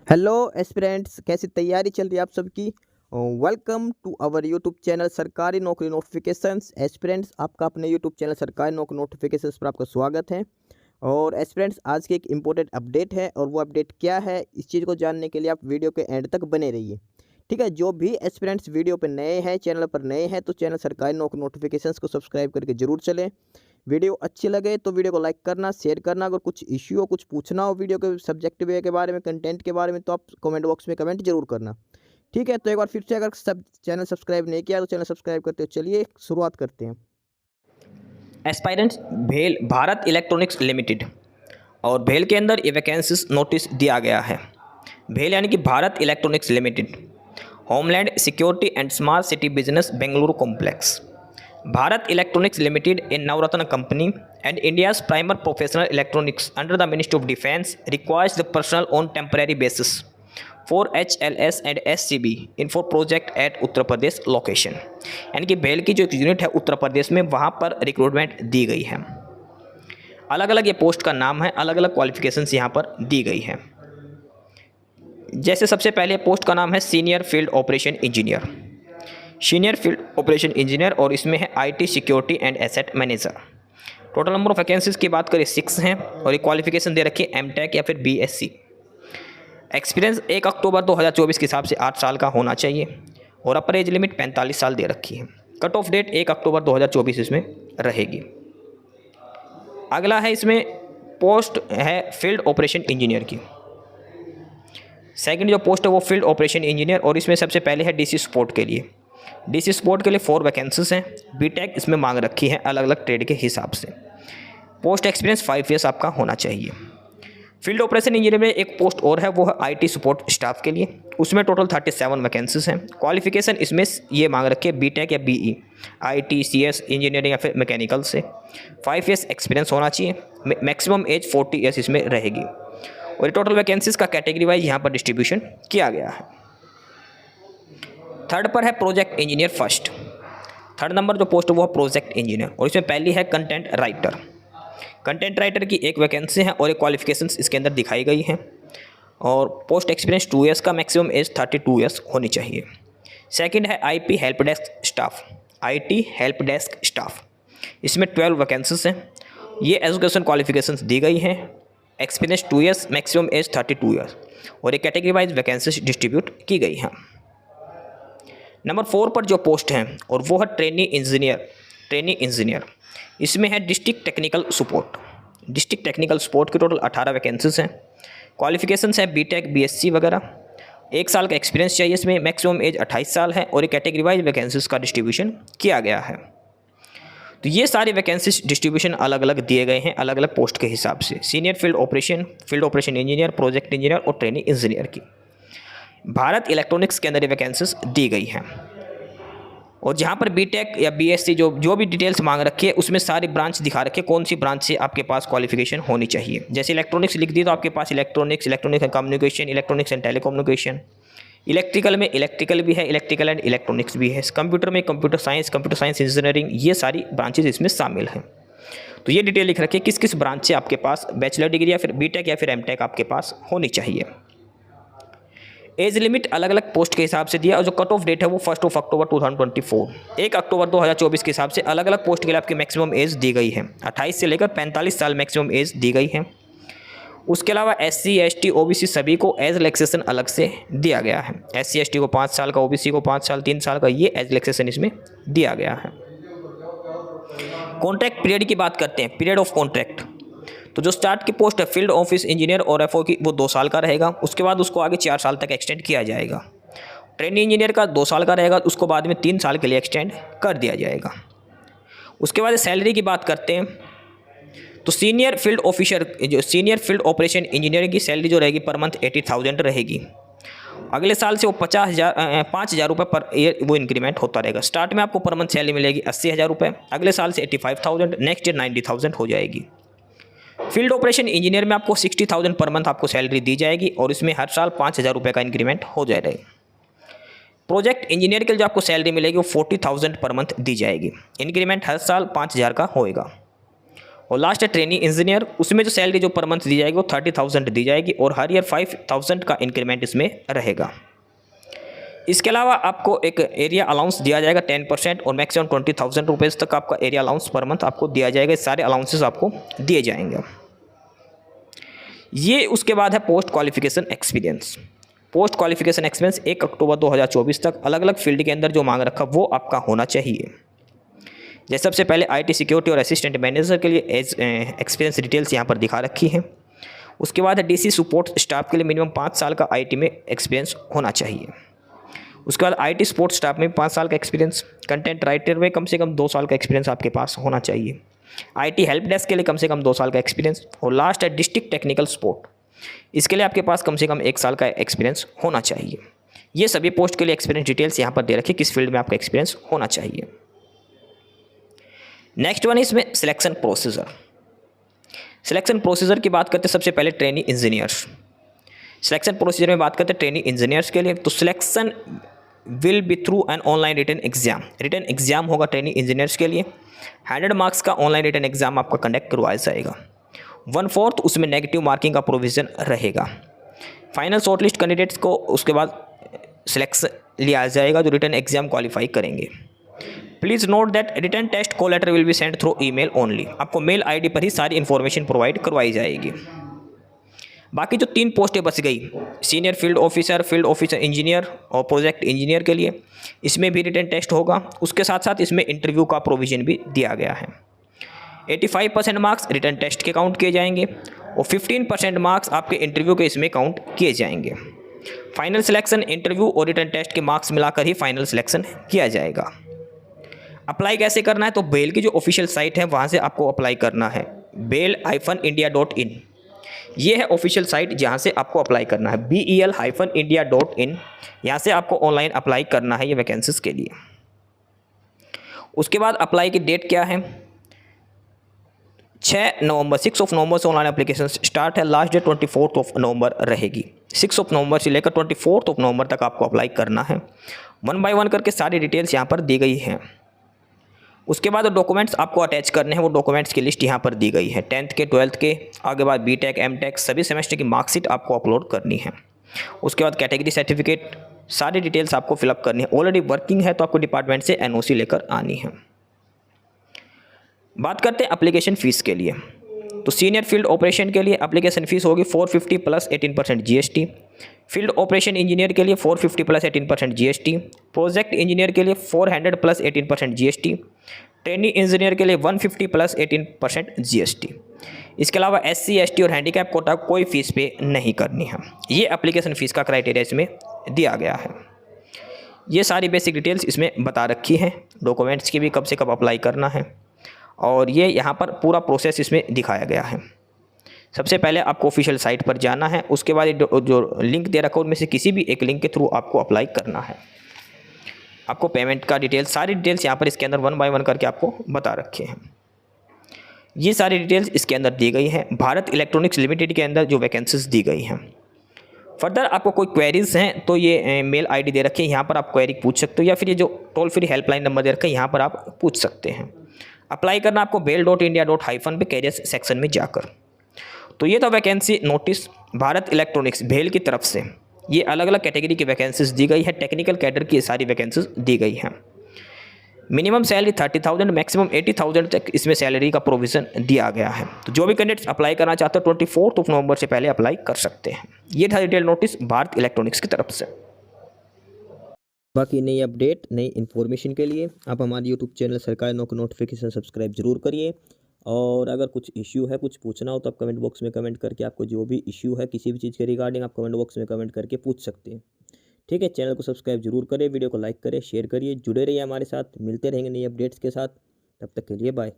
Hello aspirants, कैसी तैयारी चल रही है आप सबकी। Welcome to our YouTube channel Sarkari Naukri notifications. Aspirants, आपका अपने YouTube channel Sarkari Naukri notifications पर आपका स्वागत है। और एस्पिरेंट्स, आज की एक इम्पोर्टेंट अपडेट है और वो अपडेट क्या है, इस चीज़ को जानने के लिए आप वीडियो के एंड तक बने रहिए। ठीक है, जो भी एस्पिरेंट्स वीडियो पर नए हैं, चैनल पर नए हैं, तो चैनल सरकारी नौकरी नोटिफिकेशंस को सब्सक्राइब करके जरूर चलें। वीडियो अच्छी लगे तो वीडियो को लाइक करना, शेयर करना। अगर कुछ इश्यू हो, कुछ पूछना हो वीडियो के सब्जेक्ट वे के बारे में, कंटेंट के बारे में, तो आप कमेंट बॉक्स में कमेंट जरूर करना। ठीक है, तो एक बार फिर से, अगर सब चैनल सब्सक्राइब नहीं किया तो चैनल सब्सक्राइब करते हो। चलिए शुरुआत करते हैं। एस्पायरेंट्स भेल भारत इलेक्ट्रॉनिक्स लिमिटेड और भेल के अंदर ये वैकेंसीज नोटिस दिया गया है। भेल यानी कि Bharat electronics limited, homeland security and smart city business Bengaluru complex. Bharat electronics limited A Navratna company and India's primer professional electronics under the Ministry of Defense requires the personnel on temporary basis for HLS and SCB in for project at Uttar Pradesh location. यानी कि भेल की जो एक unit है उत्तर प्रदेश में, वहाँ पर रिक्रूटमेंट दी गई है। अलग अलग ये पोस्ट का नाम है, अलग अलग क्वालिफिकेशंस यहाँ पर दी गई है। जैसे सबसे पहले पोस्ट का नाम है senior field operation engineer, senior field operation engineer, और इसमें है IT security and asset manager. Total number of vacancies की बात करें 6 हैं और ये क्वालिफिकेशन दे रखी है MTech या फिर BSc। एक्सपीरियंस 1 अक्टूबर 2024 के हिसाब से 8 साल का होना चाहिए और अपर एज लिमिट 45 साल दे रखी है। कट ऑफ डेट 1 अक्टूबर 2024 इसमें रहेगी। अगला है, इसमें पोस्ट है फील्ड ऑपरेशन इंजीनियर की। सेकंड जो पोस्ट है वो फील्ड ऑपरेशन इंजीनियर, और इसमें सबसे पहले है DC सपोर्ट के लिए। DC सपोर्ट के लिए 4 वैकेंसीज हैं। BTech इसमें मांग रखी है अलग अलग ट्रेड के हिसाब से। पोस्ट एक्सपीरियंस 5 ईयर्स आपका होना चाहिए। फील्ड ऑपरेशन इंजीनियर में एक पोस्ट और है, वो है IT सपोर्ट स्टाफ के लिए। उसमें टोटल 37 वैकेंसीज हैं। क्वालिफिकेशन इसमें ये मांग रखी है BTech या BE, IT CS इंजीनियरिंग या फिर मैकेनिकल से। 5 ईयर्स एक्सपीरियंस होना चाहिए। मैक्सिमम एज 40 ईयर्स इसमें रहेगी। और टोटल वैकेंसीज का कैटेगरी वाइज यहाँ पर डिस्ट्रीब्यूशन किया गया है। थर्ड पर है project engineer first. Third number जो पोस्ट है वो है प्रोजेक्ट इंजीनियर, और इसमें पहली है कंटेंट राइटर। कंटेंट राइटर की एक वैकेंसी है और एक क्वालिफिकेशंस इसके अंदर दिखाई गई हैं। और पोस्ट एक्सपीरियंस 2 ईयर्स का, मैक्सिमम एज 32 ईयर्स होनी चाहिए। सेकंड है IP help desk staff, IT help desk staff. इसमें 12 वैकेंसीज हैं। ये एजुकेशन क्वालिफिकेशंस दी गई हैं। Experience 2 years, maximum age 32 years, और ये कैटेगरी वाइज वैकेंसीज डिस्ट्रीब्यूट की गई हैं। नंबर 4 पर जो पोस्ट हैं और वो है ट्रेनी इंजीनियर। ट्रेनी इंजीनियर इसमें है district technical support. District technical support की टोटल 18 वैकेंसीज हैं। क्वालिफिकेशंस है BTech BSc वगैरह। 1 साल का एक्सपीरियंस चाहिए इसमें, मैक्सिमम एज 28 साल है, और ये कैटेगरी वाइज वैकेंसीज का डिस्ट्रीब्यूशन किया गया है। तो ये सारी वैकेंसीज डिस्ट्रीब्यूशन अलग अलग दिए गए हैं अलग अलग पोस्ट के हिसाब से। Senior field operation engineer, project engineer और ट्रेनिंग इंजीनियर की भारत इलेक्ट्रॉनिक्स के अंदर ये वैकेंसीज दी गई हैं। और जहाँ पर BTech या BSc जो भी डिटेल्स मांग रखी है, उसमें सारी ब्रांच दिखा रखी है, कौन सी ब्रांच से आपके पास क्वालिफिकेशन होनी चाहिए। जैसे इलेक्ट्रॉनिक्स लिख दी तो आपके पास electronics and communication, electronics and telecommunication. Electrical में इलेक्ट्रिकल भी है, इलेक्ट्रिकल एंड इलेक्ट्रॉनिक्स भी है। कंप्यूटर में कंप्यूटर साइंस इंजीनियरिंग, ये सारी ब्रांचेज इसमें शामिल हैं। तो ये डिटेल लिख रखी है किस किस ब्रांच से आपके पास बैचलर डिग्री या फिर BTech या फिर MTech आपके पास होनी चाहिए। एज लिमिट अलग अलग पोस्ट के हिसाब से दिया, और जो कट ऑफ डेट है वो 1 अक्टूबर 2024, 1 अक्टूबर 2024 के हिसाब से अलग अलग पोस्ट के लिए आपकी मैक्सिमम एज दी गई है। 28 से लेकर 45 साल मैक्सिमम एज दी गई है। उसके अलावा SC ST OBC सभी को एज रिलैक्सेशन अलग से दिया गया है। SC ST को 5 साल का, OBC को 5 साल 3 साल का, ये एज रिलैक्सेशन इसमें दिया गया है। कॉन्ट्रैक्ट पीरियड की बात करते हैं, पीरियड ऑफ कॉन्ट्रैक्ट। तो जो स्टार्ट की पोस्ट है फील्ड ऑफिस इंजीनियर और FO की, वो 2 साल का रहेगा। उसके बाद उसको आगे 4 साल तक एक्सटेंड किया जाएगा। ट्रेनिंग इंजीनियर का 2 साल का रहेगा, उसको बाद में 3 साल के लिए एक्सटेंड कर दिया जाएगा। उसके बाद सैलरी की बात करते हैं, तो सीनियर फील्ड ऑपरेशन इंजीनियर की सैलरी जो रहेगी पर मंथ 80,000 रहेगी। अगले साल से वो 5,000 रुपये पर ईयर वो इंक्रीमेंट होता रहेगा। स्टार्ट में आपको पर मंथ सैलरी मिलेगी 80,000 रुपये, अगले साल से 85,000, नेक्स्ट ईयर 90,000 हो जाएगी। फील्ड ऑपरेशन इंजीनियर में आपको 60,000 पर मंथ आपको सैलरी दी जाएगी, और इसमें हर साल 5,000 रुपये का इंक्रीमेंट हो जाएगा। प्रोजेक्ट इंजीनियर के लिए जो आपको सैलरी मिलेगी वो 40,000 पर मंथ दी जाएगी। इंक्रीमेंट हर साल 5,000 का होएगा। और लास्ट है ट्रेनी इंजीनियर, उसमें जो सैलरी जो पर मंथ दी जाएगी वो 30,000 दी जाएगी और हर ईयर 5,000 का इंक्रीमेंट इसमें रहेगा। इसके अलावा आपको एक एरिया अलाउंस दिया जाएगा 10% और मैक्सिमम 20,000 रुपीज़ तक आपका एरिया अलाउंस पर मंथ आपको दिया जाएगा। सारे अलाउंसेस आपको दिए जाएंगे। ये उसके बाद है post qualification experience. Post qualification experience 1 अक्टूबर 2024 तक अलग अलग फील्ड के अंदर जो मांग रखा वो आपका होना चाहिए। जैसे सबसे पहले IT सिक्योरिटी और असिस्टेंट मैनेजर के लिए एज एक्सपीरियंस डिटेल्स यहाँ पर दिखा रखी हैं। उसके बाद है DC सपोर्ट स्टाफ के लिए मिनिमम 5 साल का IT में एक्सपीरियंस होना चाहिए। उसके बाद IT सपोर्ट स्टाफ में 5 साल का एक्सपीरियंस, कंटेंट राइटर में कम से कम 2 साल का एक्सपीरियंस आपके पास होना चाहिए। IT हेल्प डेस्क के लिए कम से कम 2 साल का एक्सपीरियंस और लास्ट है डिस्ट्रिक्ट टेक्निकल सपोर्ट, इसके लिए आपके पास कम से कम 1 साल का एक्सपीरियंस होना चाहिए। ये सभी पोस्ट के लिए एक्सपीरियंस डिटेल्स यहाँ पर दे रखी, किस फील्ड में आपका एक्सपीरियंस होना चाहिए। नेक्स्ट वन इसमें सिलेक्शन प्रोसीजर। सिलेक्शन प्रोसीजर की बात करते हैं सबसे पहले ट्रेनी इंजीनियर्स। सिलेक्शन प्रोसीजर में बात करते हैं ट्रेनी इंजीनियर्स के लिए, तो selection will be through an online written exam. Written exam होगा ट्रेनी इंजीनियर्स के लिए। 100 मार्क्स का ऑनलाइन रिटन एग्जाम आपका कंडक्ट करवाया जाएगा। 1/4 उसमें नेगेटिव मार्किंग का प्रोविज़न रहेगा। फाइनल शॉर्टलिस्ट कैंडिडेट्स को उसके बाद सिलेक्शन लिया जाएगा जो रिटन एग्जाम क्वालिफाई करेंगे। Please note that written test call letter will be send through email only. आपको मेल ID पर ही सारी इन्फॉर्मेशन प्रोवाइड करवाई जाएगी। बाकी जो 3 पोस्टें बच गई, सीनियर फील्ड ऑफिसर इंजीनियर और प्रोजेक्ट इंजीनियर के लिए, इसमें भी रिटन टेस्ट होगा। उसके साथ साथ इसमें इंटरव्यू का प्रोविज़न भी दिया गया है। 85% मार्क्स रिटन टेस्ट के काउंट किए जाएंगे और 15% मार्क्स आपके इंटरव्यू के इसमें काउंट किए जाएंगे। फाइनल सिलेक्शन इंटरव्यू और रिटन टेस्ट के मार्क्स मिलाकर ही फाइनल सिलेक्शन किया जाएगा। अप्लाई कैसे करना है, तो बेल की जो ऑफिशियल साइट है वहाँ से आपको अप्लाई करना है। bel-india.in ये है ऑफिशियल साइट जहाँ से आपको अप्लाई करना है। bel-india.in यहाँ से आपको ऑनलाइन अप्लाई करना है ये वैकेंसीज के लिए। उसके बाद अप्लाई की डेट क्या है, 6 नवंबर से ऑनलाइन एप्लीकेशन स्टार्ट है। लास्ट डेट 24 नवंबर रहेगी। 6 नवंबर से लेकर 24 नवंबर तक आपको अप्लाई करना है। 1 बाय 1 करके सारी डिटेल्स यहाँ पर दी गई हैं। उसके बाद डॉक्यूमेंट्स आपको अटैच करने हैं, वो डॉक्यूमेंट्स की लिस्ट यहाँ पर दी गई है। 10th के 12th के, आगे बाद BTech MTech सभी सेमेस्टर की मार्कशीट आपको अपलोड करनी है। उसके बाद कैटेगरी सर्टिफिकेट, सारी डिटेल्स आपको फिलअप करनी है। ऑलरेडी वर्किंग है तो आपको डिपार्टमेंट से NOC लेकर आनी है। बात करते हैं एप्लीकेशन फ़ीस के लिए, तो सीनियर फील्ड ऑपरेशन के लिए एप्लीकेशन फ़ीस होगी 450 plus 18% GST। Field operation engineer के लिए 450 प्लस 18% GST। प्रोजेक्ट इंजीनियर के लिए 400 प्लस 18% GST। ट्रेनी इंजीनियर के लिए 150 प्लस 18% GST। इसके अलावा SC ST और हैंडीकैप कोटा कोई फ़ीस पे नहीं करनी है। ये एप्लीकेशन फ़ीस का क्राइटेरिया इसमें दिया गया है। ये सारी बेसिक डिटेल्स इसमें बता रखी हैं। डॉक्यूमेंट्स की भी कब से कब अप्लाई करना है और ये यहाँ पर पूरा प्रोसेस इसमें दिखाया गया है। सबसे पहले आपको ऑफिशियल साइट पर जाना है, उसके बाद जो लिंक दे रखा है उनमें से किसी भी एक लिंक के थ्रू आपको अप्लाई करना है। आपको पेमेंट का डिटेल्स, सारी डिटेल्स यहाँ पर इसके अंदर 1 बाय 1 करके आपको बता रखे हैं। ये सारी डिटेल्स इसके अंदर दी गई हैं। भारत इलेक्ट्रॉनिक्स लिमिटेड के अंदर जो वैकेंसीज दी गई हैं। फर्दर आपको कोई क्वेरीज हैं तो ये मेल ID दे रखी है, यहाँ पर आप क्वेरी पूछ सकते हो, या फिर ये जो टोल फ्री हेल्पलाइन नंबर दे रखा है यहाँ पर आप पूछ सकते हैं। अप्लाई करना आपको bel.india.in पे कैरियर सेक्शन में जाकर। तो ये था वैकेंसी नोटिस भारत इलेक्ट्रॉनिक्स भेल की तरफ से। ये अलग अलग कैटेगरी की वैकेंसीज दी गई है। टेक्निकल कैडर की सारी वैकेंसीज दी गई हैं। मिनिमम सैलरी 30,000, मैक्सिमम 80,000 तक इसमें सैलरी का प्रोविज़न दिया गया है। तो जो भी कैंडिडेट्स अप्लाई करना चाहते हो 24 नवंबर से पहले अप्लाई कर सकते हैं। ये था डिटेल नोटिस भारत इलेक्ट्रॉनिक्स की तरफ से। बाकी नई अपडेट, नई इन्फॉर्मेशन के लिए आप हमारे यूट्यूब चैनल सरकारी नौकरी नोटिफिकेशन सब्सक्राइब जरूर करिए। और अगर कुछ इश्यू है, कुछ पूछना हो तो आप कमेंट बॉक्स में कमेंट करके आपको जो भी इश्यू है किसी भी चीज़ के रिगार्डिंग आप कमेंट बॉक्स में कमेंट करके पूछ सकते हैं। ठीक है, चैनल को सब्सक्राइब जरूर करें, वीडियो को लाइक करें, शेयर करिए, जुड़े रहिए हमारे साथ। मिलते रहेंगे नई अपडेट्स के साथ, तब तक के लिए बाय।